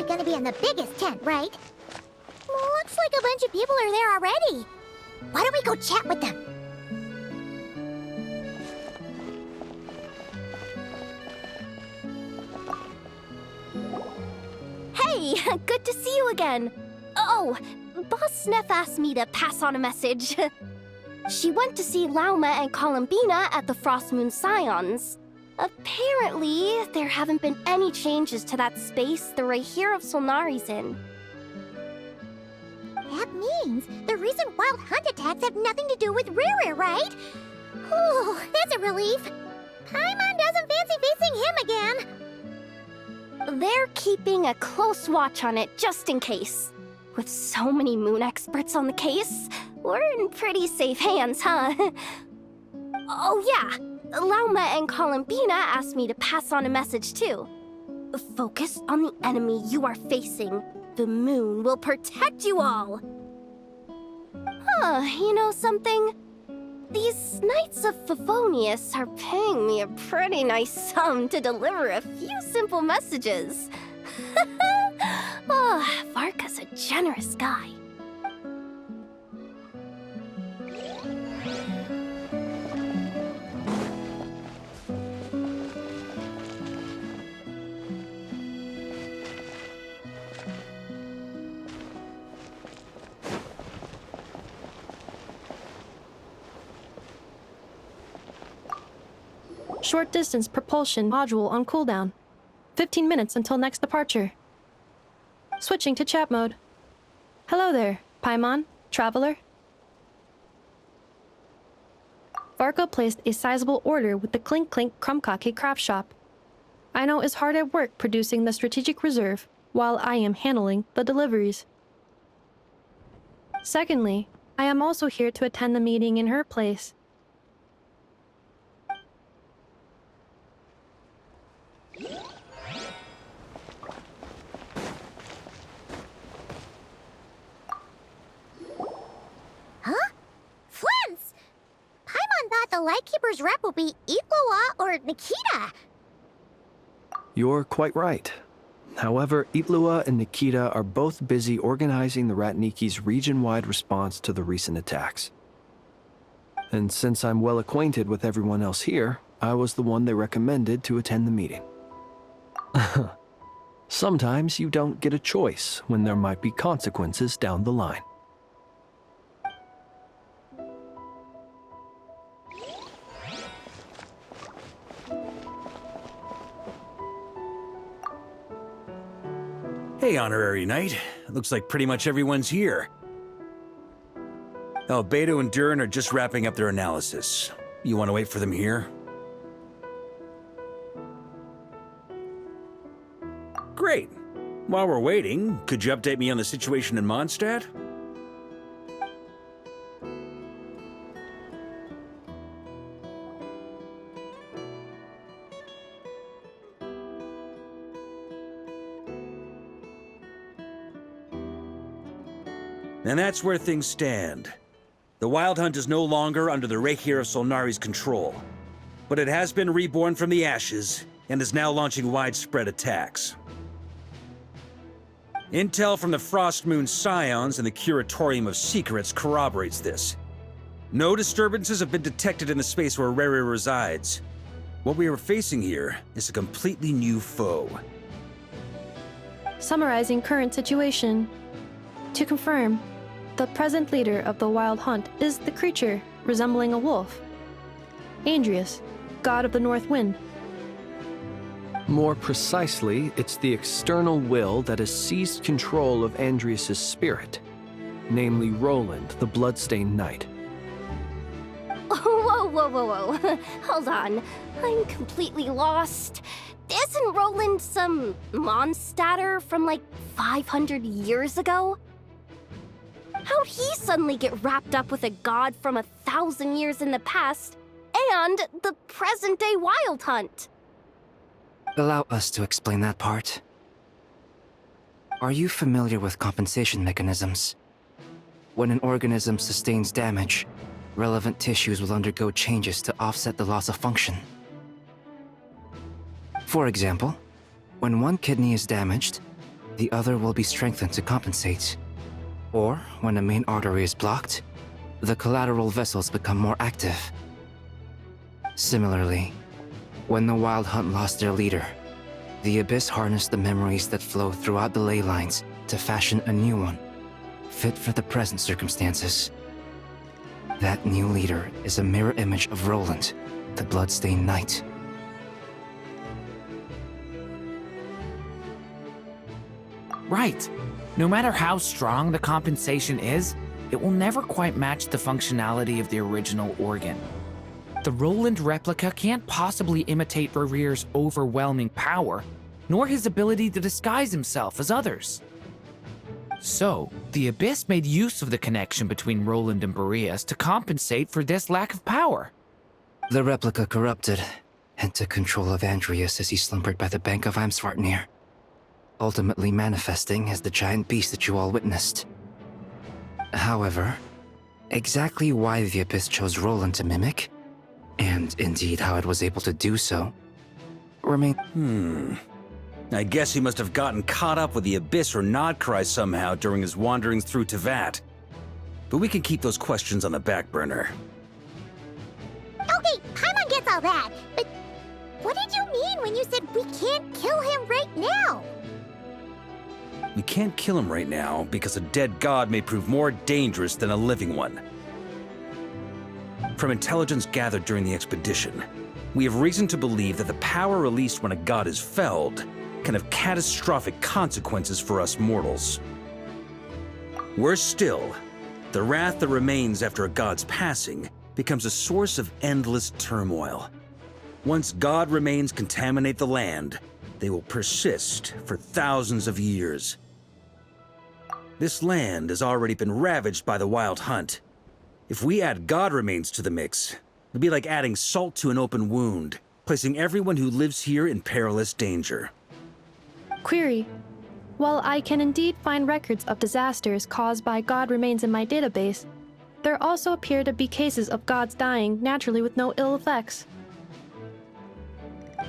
gonna be in the biggest tent, right? Looks like a bunch of people are there already. Why don't we go chat with them? Hey, good to see you again. Oh, Boss Sneff asked me to pass on a message. She went to see Lauma and Columbina at the Frost Moon Scions. Apparently, there haven't been any changes to that space the Rahir of Solnari's in. That means the recent wild hunt attacks have nothing to do with Riri, right? Whew, that's a relief. Paimon doesn't fancy facing him again. They're keeping a close watch on it just in case. With so many moon experts on the case, we're in pretty safe hands, huh? Oh yeah, Lauma and Columbina asked me to pass on a message too. Focus on the enemy you are facing. The moon will protect you all. Huh, you know something? These Knights of Favonius are paying me a pretty nice sum to deliver a few simple messages. Oh, Varka's a generous guy. Short distance propulsion module on cooldown. 15 minutes until next departure. Switching to chat mode. Hello there, Paimon, Traveler. Varka placed a sizable order with the Clink Clink Krumkake craft shop. I know is hard at work producing the strategic reserve, while I am handling the deliveries. Secondly, I am also here to attend the meeting in her place. Huh? Flint's! Paimon thought the Lightkeeper's rep would be Itlua or Nikita. You're quite right. However, Itlua and Nikita are both busy organizing the Ratniki's region-wide response to the recent attacks. And since I'm well acquainted with everyone else here, I was the one they recommended to attend the meeting. Sometimes you don't get a choice when there might be consequences down the line. Hey, Honorary Knight. Looks like pretty much everyone's here. Beto and Durin are just wrapping up their analysis. You want to wait for them here? Great. While we're waiting, could you update me on the situation in Mondstadt? And that's where things stand. The Wild Hunt is no longer under the Rahir of Solnari's control, but it has been reborn from the ashes and is now launching widespread attacks. Intel from the Frost Moon Scions and the Curatorium of Secrets corroborates this. No disturbances have been detected in the space where Riri resides. What we are facing here is a completely new foe. Summarizing current situation. To confirm, the present leader of the Wild Hunt is the creature resembling a wolf. Andrius, god of the North Wind. More precisely, it's the external will that has seized control of Andrius' spirit, namely Roland, the Bloodstained Knight. Whoa. Hold on. I'm completely lost. Isn't Roland some Mondstadter from like 500 years ago? How'd he suddenly get wrapped up with a god from 1,000 years in the past and the present-day Wild Hunt? Allow us to explain that part. Are you familiar with compensation mechanisms? When an organism sustains damage, relevant tissues will undergo changes to offset the loss of function. For example, when one kidney is damaged, the other will be strengthened to compensate. Or, when a main artery is blocked, the collateral vessels become more active. Similarly, when the Wild Hunt lost their leader, the Abyss harnessed the memories that flow throughout the ley lines to fashion a new one, fit for the present circumstances. That new leader is a mirror image of Roland, the Bloodstained Knight. Right. No matter how strong the compensation is, it will never quite match the functionality of the original organ. The Roland replica can't possibly imitate Barir's overwhelming power, nor his ability to disguise himself as others. So, the Abyss made use of the connection between Roland and Boreas to compensate for this lack of power. The replica corrupted and took control of Andreas as he slumbered by the bank of Eimsvartnir, ultimately manifesting as the giant beast that you all witnessed. However, exactly why the Abyss chose Roland to mimic, and indeed how it was able to do so, remain. I guess he must have gotten caught up with the Abyss or Nodcry somehow during his wanderings through Tevat. But we can keep those questions on the back burner. Okay, Paimon gets all that, but what did you mean when you said we can't kill him right now? We can't kill him right now because a dead god may prove more dangerous than a living one. From intelligence gathered during the expedition, we have reason to believe that the power released when a god is felled can have catastrophic consequences for us mortals. Worse still, the wrath that remains after a god's passing becomes a source of endless turmoil. Once god remains contaminate the land, they will persist for thousands of years. This land has already been ravaged by the Wild Hunt. If we add god remains to the mix, it'd be like adding salt to an open wound, placing everyone who lives here in perilous danger. Query. While I can indeed find records of disasters caused by god remains in my database, there also appear to be cases of gods dying naturally with no ill effects.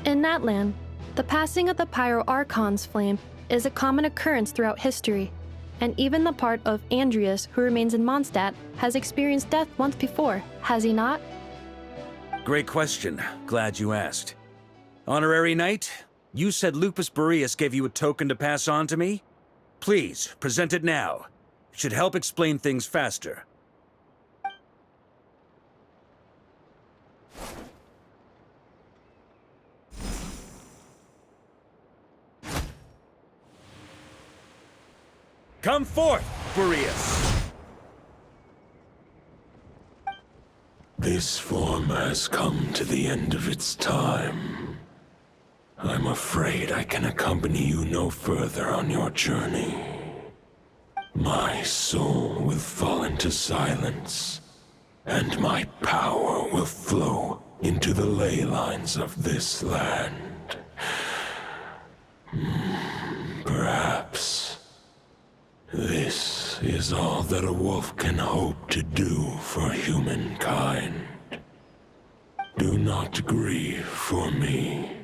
In that land, the passing of the Pyro-Archon's flame is a common occurrence throughout history, and even the part of Andreas who remains in Mondstadt has experienced death once before, has he not? Great question. Glad you asked. Honorary Knight, you said Lupus Boreas gave you a token to pass on to me? Please, present it now. It should help explain things faster. Come forth, Boreas! This form has come to the end of its time. I'm afraid I can accompany you no further on your journey. My soul will fall into silence, and my power will flow into the ley lines of this land. Perhaps this is all that a wolf can hope to do for humankind. Do not grieve for me,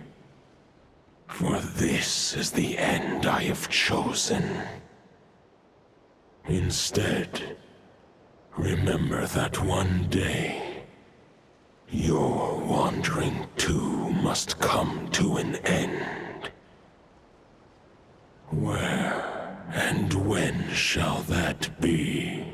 for this is the end I have chosen. Instead, remember that one day, your wandering too must come to an end. Where and when shall that be?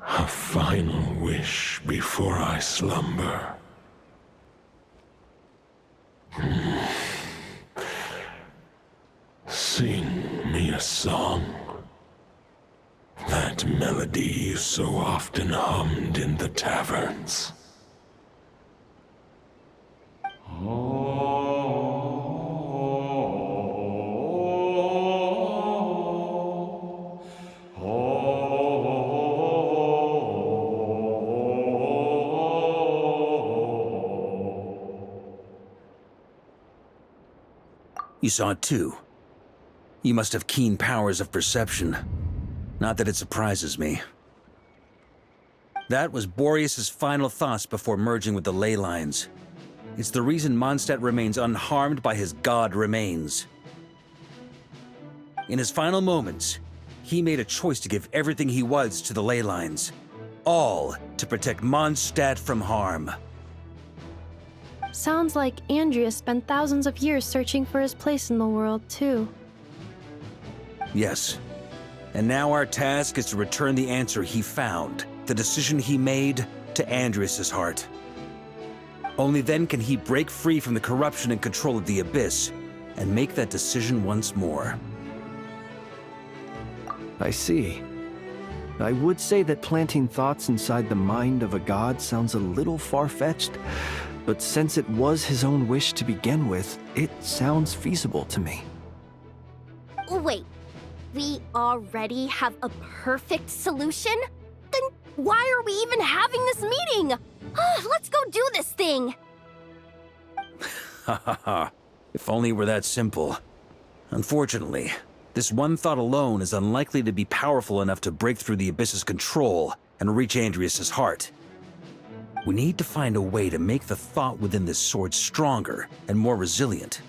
A final wish before I slumber. Sing me a song. That melody you so often hummed in the taverns. You saw it too. You must have keen powers of perception. Not that it surprises me. That was Boreas's final thoughts before merging with the ley lines. It's the reason Mondstadt remains unharmed by his god remains. In his final moments, he made a choice to give everything he was to the ley lines. All to protect Mondstadt from harm. Sounds like Andreas spent thousands of years searching for his place in the world, too. Yes. And now our task is to return the answer he found, the decision he made, to Andreas' heart. Only then can he break free from the corruption and control of the Abyss, and make that decision once more. I see. I would say that planting thoughts inside the mind of a god sounds a little far-fetched, but since it was his own wish to begin with, it sounds feasible to me. Wait, we already have a perfect solution? Then why are we even having this meeting? Let's go do this thing! Ha ha ha. If only it were that simple. Unfortunately, this one thought alone is unlikely to be powerful enough to break through the Abyss's control and reach Andreas' heart. We need to find a way to make the thought within this sword stronger and more resilient.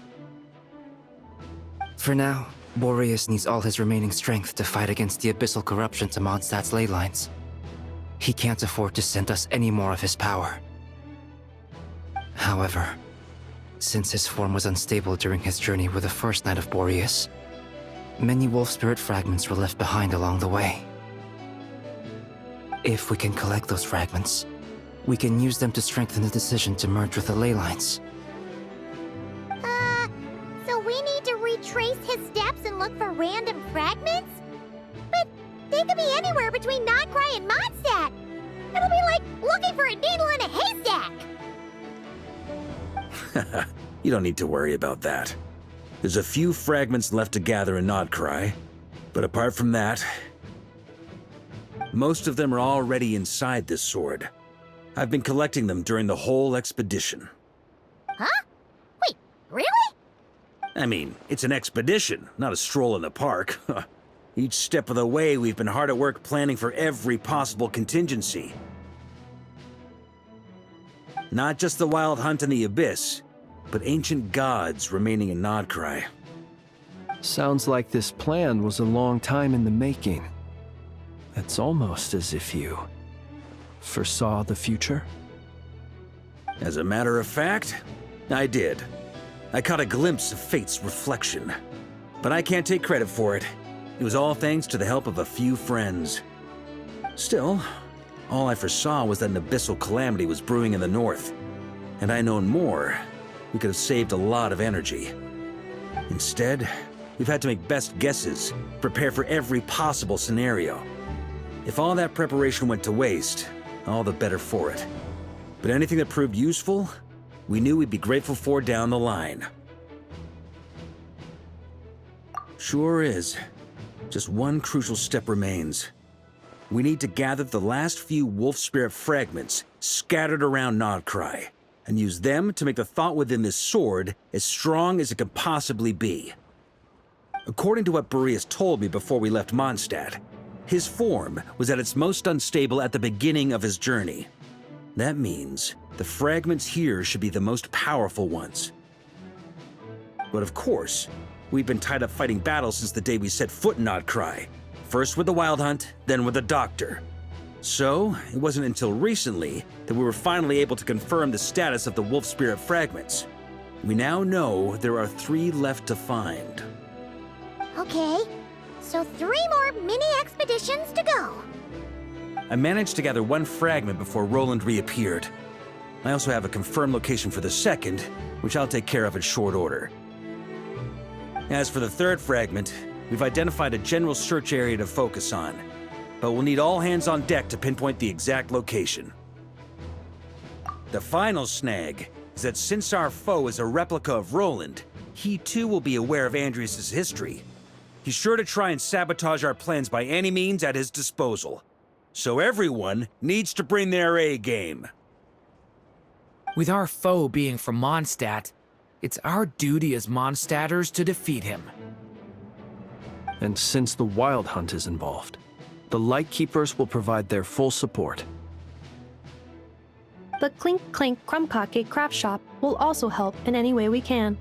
For now, Boreas needs all his remaining strength to fight against the abyssal corruption to Mondstadt's ley lines. He can't afford to send us any more of his power. However, since his form was unstable during his journey with the first Knight of Boreas, many wolf spirit fragments were left behind along the way. If we can collect those fragments, we can use them to strengthen the decision to merge with the ley lines. So we need to retrace his steps and look for random fragments? But they could be anywhere between Nodcry and Mondstadt. It'll be like looking for a needle in a haystack. You don't need to worry about that. There's a few fragments left to gather in Nodcry, but apart from that, most of them are already inside this sword. I've been collecting them during the whole expedition. Huh? Wait, really? I mean, it's an expedition, not a stroll in the park. Each step of the way, we've been hard at work planning for every possible contingency. Not just the wild hunt in the Abyss, but ancient gods remaining in Nodcry. Sounds like this plan was a long time in the making. It's almost as if you foresaw the future. As a matter of fact, I did. I caught a glimpse of fate's reflection. But I can't take credit for it. It was all thanks to the help of a few friends. Still, all I foresaw was that an abyssal calamity was brewing in the north. Had I known more, we could have saved a lot of energy. Instead, we've had to make best guesses, prepare for every possible scenario. If all that preparation went to waste, all the better for it. But anything that proved useful, we knew we'd be grateful for down the line. Sure is. Just one crucial step remains. We need to gather the last few wolf spirit fragments scattered around Nodcry, and use them to make the thought within this sword as strong as it can possibly be. According to what Boreas told me before we left Mondstadt, his form was at its most unstable at the beginning of his journey. That means the fragments here should be the most powerful ones. But of course, we've been tied up fighting battles since the day we set foot in Nodcry. First with the Wild Hunt, then with the Doctor. So, it wasn't until recently that we were finally able to confirm the status of the Wolf Spirit fragments. We now know there are 3 left to find. Okay, so 3 more mini-expeditions to go. I managed to gather 1 fragment before Roland reappeared. I also have a confirmed location for the second, which I'll take care of in short order. As for the 3rd fragment, we've identified a general search area to focus on, but we'll need all hands on deck to pinpoint the exact location. The final snag is that since our foe is a replica of Roland, he too will be aware of Andreas' history. He's sure to try and sabotage our plans by any means at his disposal. So everyone needs to bring their A game. With our foe being from Mondstadt, it's our duty as Mondstadters to defeat him. And since the Wild Hunt is involved, the Lightkeepers will provide their full support. The Clink Clink Krumkake craft shop will also help in any way we can.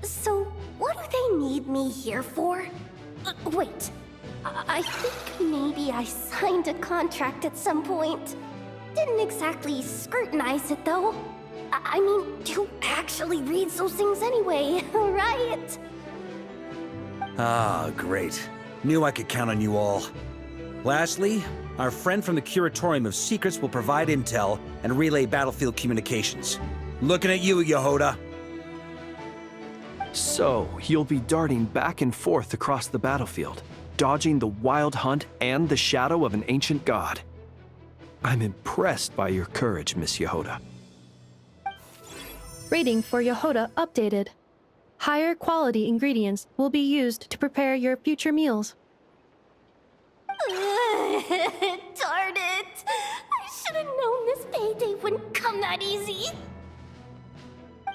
So what do they need me here for? Wait, I think maybe I signed a contract at some point. Didn't exactly scrutinize it though. I mean, who actually reads those things anyway, right? Ah, great. Knew I could count on you all. Lastly, our friend from the Curatorium of Secrets will provide intel and relay battlefield communications. Looking at you, Yehoda. So, you'll be darting back and forth across the battlefield, dodging the wild hunt and the shadow of an ancient god. I'm impressed by your courage, Miss Yehoda. Rating for Yehoda updated. Higher quality ingredients will be used to prepare your future meals. Darn it! I should have known this payday wouldn't come that easy.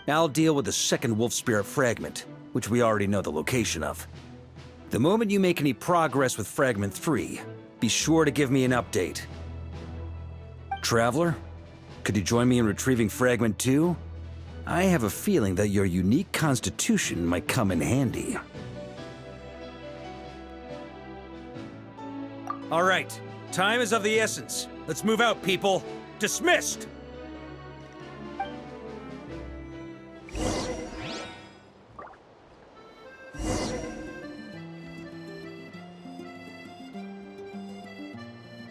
I'll deal with the second Wolf Spirit fragment, which we already know the location of. The moment you make any progress with Fragment 3, be sure to give me an update. Traveler, could you join me in retrieving Fragment 2? I have a feeling that your unique constitution might come in handy. All right, time is of the essence. Let's move out, people. Dismissed!